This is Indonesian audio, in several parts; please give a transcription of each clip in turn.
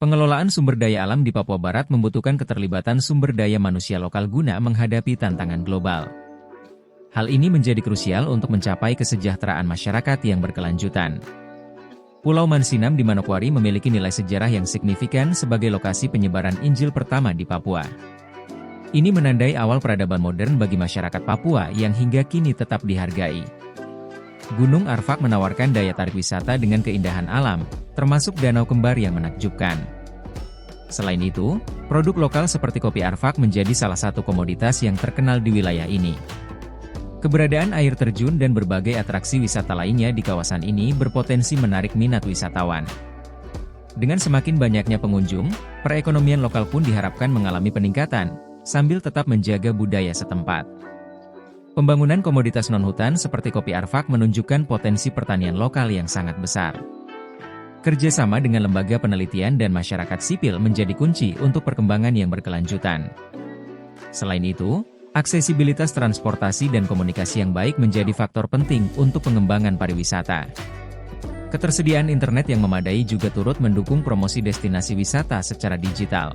Pengelolaan sumber daya alam di Papua Barat membutuhkan keterlibatan sumber daya manusia lokal guna menghadapi tantangan global. Hal ini menjadi krusial untuk mencapai kesejahteraan masyarakat yang berkelanjutan. Pulau Mansinam di Manokwari memiliki nilai sejarah yang signifikan sebagai lokasi penyebaran Injil pertama di Papua. Ini menandai awal peradaban modern bagi masyarakat Papua yang hingga kini tetap dihargai. Gunung Arfak menawarkan daya tarik wisata dengan keindahan alam, termasuk danau kembar yang menakjubkan. Selain itu, produk lokal seperti kopi Arfak menjadi salah satu komoditas yang terkenal di wilayah ini. Keberadaan air terjun dan berbagai atraksi wisata lainnya di kawasan ini berpotensi menarik minat wisatawan. Dengan semakin banyaknya pengunjung, perekonomian lokal pun diharapkan mengalami peningkatan, sambil tetap menjaga budaya setempat. Pembangunan komoditas non-hutan seperti kopi Arfak menunjukkan potensi pertanian lokal yang sangat besar. Kerjasama dengan lembaga penelitian dan masyarakat sipil menjadi kunci untuk perkembangan yang berkelanjutan. Selain itu, aksesibilitas transportasi dan komunikasi yang baik menjadi faktor penting untuk pengembangan pariwisata. Ketersediaan internet yang memadai juga turut mendukung promosi destinasi wisata secara digital.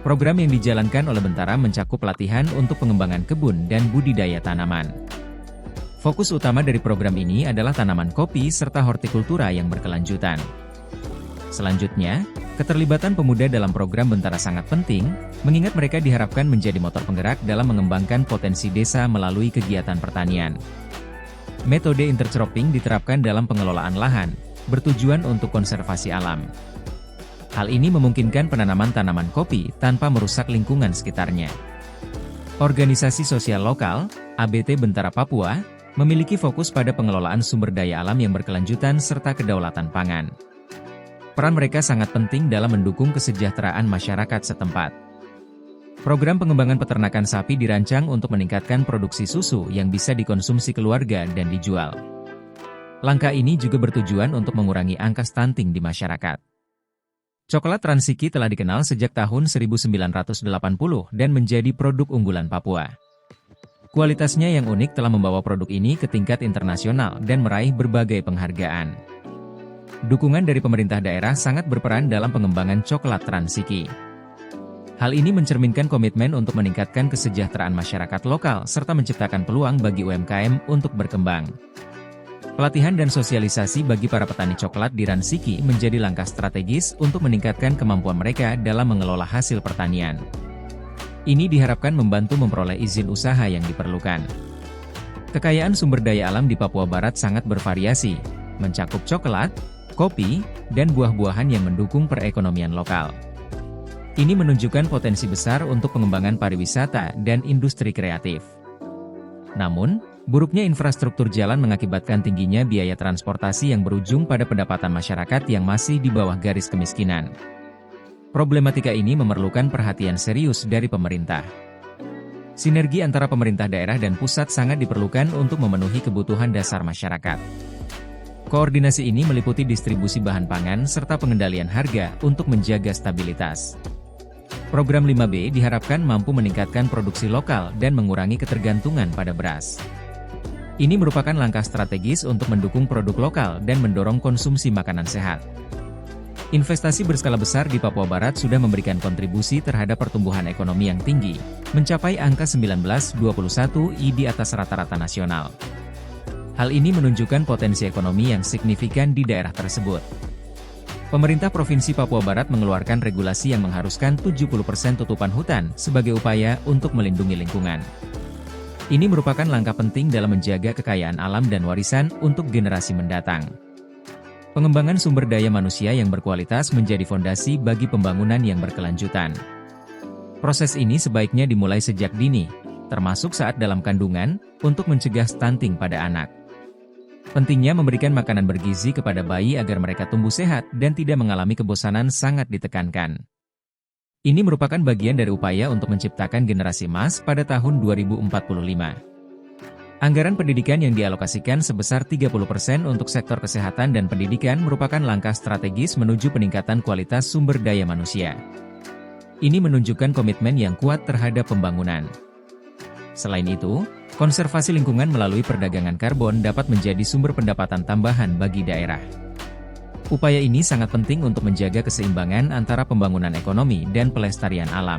Program yang dijalankan oleh Bentara mencakup pelatihan untuk pengembangan kebun dan budidaya tanaman. Fokus utama dari program ini adalah tanaman kopi serta hortikultura yang berkelanjutan. Selanjutnya, keterlibatan pemuda dalam program Bentara sangat penting, mengingat mereka diharapkan menjadi motor penggerak dalam mengembangkan potensi desa melalui kegiatan pertanian. Metode intercropping diterapkan dalam pengelolaan lahan, bertujuan untuk konservasi alam. Hal ini memungkinkan penanaman tanaman kopi tanpa merusak lingkungan sekitarnya. Organisasi sosial lokal, ABT Bentara Papua, memiliki fokus pada pengelolaan sumber daya alam yang berkelanjutan serta kedaulatan pangan. Peran mereka sangat penting dalam mendukung kesejahteraan masyarakat setempat. Program pengembangan peternakan sapi dirancang untuk meningkatkan produksi susu yang bisa dikonsumsi keluarga dan dijual. Langkah ini juga bertujuan untuk mengurangi angka stunting di masyarakat. Coklat Transiki telah dikenal sejak tahun 1980 dan menjadi produk unggulan Papua. Kualitasnya yang unik telah membawa produk ini ke tingkat internasional dan meraih berbagai penghargaan. Dukungan dari pemerintah daerah sangat berperan dalam pengembangan coklat Transiki. Hal ini mencerminkan komitmen untuk meningkatkan kesejahteraan masyarakat lokal serta menciptakan peluang bagi UMKM untuk berkembang. Pelatihan dan sosialisasi bagi para petani coklat di Ransiki menjadi langkah strategis untuk meningkatkan kemampuan mereka dalam mengelola hasil pertanian. Ini diharapkan membantu memperoleh izin usaha yang diperlukan. Kekayaan sumber daya alam di Papua Barat sangat bervariasi, mencakup coklat, kopi, dan buah-buahan yang mendukung perekonomian lokal. Ini menunjukkan potensi besar untuk pengembangan pariwisata dan industri kreatif. Namun, buruknya infrastruktur jalan mengakibatkan tingginya biaya transportasi yang berujung pada pendapatan masyarakat yang masih di bawah garis kemiskinan. Problematika ini memerlukan perhatian serius dari pemerintah. Sinergi antara pemerintah daerah dan pusat sangat diperlukan untuk memenuhi kebutuhan dasar masyarakat. Koordinasi ini meliputi distribusi bahan pangan serta pengendalian harga untuk menjaga stabilitas. Program 5B diharapkan mampu meningkatkan produksi lokal dan mengurangi ketergantungan pada beras. Ini merupakan langkah strategis untuk mendukung produk lokal dan mendorong konsumsi makanan sehat. Investasi berskala besar di Papua Barat sudah memberikan kontribusi terhadap pertumbuhan ekonomi yang tinggi, mencapai angka 19,21% di atas rata-rata nasional. Hal ini menunjukkan potensi ekonomi yang signifikan di daerah tersebut. Pemerintah Provinsi Papua Barat mengeluarkan regulasi yang mengharuskan 70% tutupan hutan sebagai upaya untuk melindungi lingkungan. Ini merupakan langkah penting dalam menjaga kekayaan alam dan warisan untuk generasi mendatang. Pengembangan sumber daya manusia yang berkualitas menjadi fondasi bagi pembangunan yang berkelanjutan. Proses ini sebaiknya dimulai sejak dini, termasuk saat dalam kandungan, untuk mencegah stunting pada anak. Pentingnya memberikan makanan bergizi kepada bayi agar mereka tumbuh sehat dan tidak mengalami kebosanan sangat ditekankan. Ini merupakan bagian dari upaya untuk menciptakan generasi emas pada tahun 2045. Anggaran pendidikan yang dialokasikan sebesar 30% untuk sektor kesehatan dan pendidikan merupakan langkah strategis menuju peningkatan kualitas sumber daya manusia. Ini menunjukkan komitmen yang kuat terhadap pembangunan. Selain itu, konservasi lingkungan melalui perdagangan karbon dapat menjadi sumber pendapatan tambahan bagi daerah. Upaya ini sangat penting untuk menjaga keseimbangan antara pembangunan ekonomi dan pelestarian alam.